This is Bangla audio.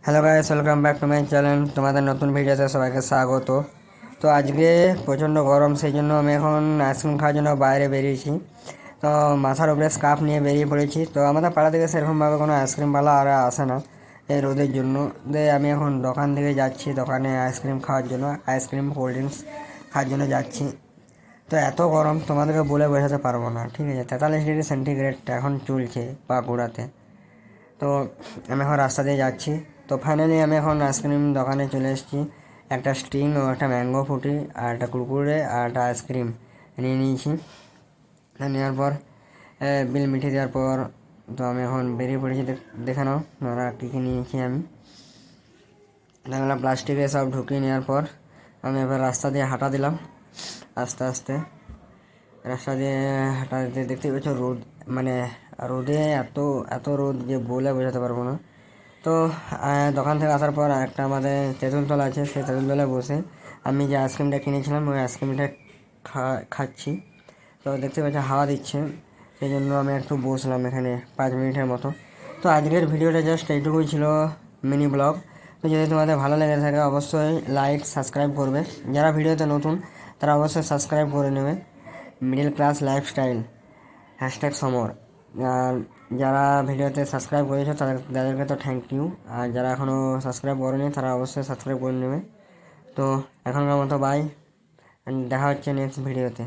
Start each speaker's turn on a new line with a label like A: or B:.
A: Hello guys, welcome back to my channel. তোমাদের নতুন ভিডিওতে সবাইকে স্বাগত। তো আজকে প্রচণ্ড গরম, সেই জন্য আমি এখন আইসক্রিম খাওয়ার জন্য বাইরে বেরিয়েছি। তো মাথার উপরে স্কার্ফ নিয়ে বেরিয়ে পড়েছি। তো আমাদের পাড়া থেকে সেরকমভাবে কোনো আইসক্রিমওয়ালা আর আসে না এই রোদের জন্য। আমি এখন দোকান থেকে যাচ্ছি, দোকানে আইসক্রিম খাওয়ার জন্য, আইসক্রিম কোল্ড ড্রিঙ্কস খাওয়ার জন্য যাচ্ছি। তো এত গরম তোমাদেরকে বলে বোঝাতে পারবো না, ঠিক আছে। 43 ডিগ্রি সেন্টিগ্রেড এখন চলছে বাঁকুড়াতে। তো আমি এখন রাস্তা দিয়ে যাচ্ছি। তো ফাইনালি আমি এখন আইসক্রিম দোকানে চলে এসেছি। একটা স্টিং ও একটা ম্যাঙ্গো ফুটি আর একটা কুরকুরে আর একটা আইসক্রিম নিয়ে নিয়েছি। নেওয়ার পর বিল মিটিয়ে দেওয়ার পর তো আমি এখন বেরিয়ে পড়েছি। দেখে নাও ওরা কী কী নিয়েছি আমি। দেখলাম প্লাস্টিকে সব ঢুকিয়ে নেওয়ার পর আমি এবার রাস্তা দিয়ে হাঁটা দিলাম আস্তে আস্তে। রাস্তা দিয়ে হাঁটা দিতে দেখতে পাচ্ছ রোদ, মানে রোদে এত এত রোদ যে বলে বোঝাতে পারবো না। তো দোকান থেকে আসার পর একটা আমাদের তেঁতুলতলা আছে, সেই তেঁতুলতলায় বসে আমি যে আইসক্রিমটা কিনেছিলাম ওই আইসক্রিমটা খাচ্ছি। তো দেখতে পাচ্ছি হাওয়া দিচ্ছে, সেই জন্য আমি একটু বসলাম এখানে 5 মিনিটের মতো। তো আজকের ভিডিওটা জাস্ট এইটুকুই ছিল, মিনি ব্লগ। তো যদি তোমাদের ভালো লেগে থাকে অবশ্যই লাইক সাবস্ক্রাইব করবে। যারা ভিডিওতে নতুন তারা অবশ্যই সাবস্ক্রাইব করে নেবে। মিডল ক্লাস লাইফস্টাইল #সমর। আর যারা ভিডিওতে সাবস্ক্রাইব করেছো তাদেরকে তো থ্যাংক ইউ। আর যারা এখনও সাবস্ক্রাইব করেনি তারা অবশ্যই সাবস্ক্রাইব করে নেবে। তো এখনকার মতো বাই, দেখা হচ্ছে নেক্সট ভিডিওতে।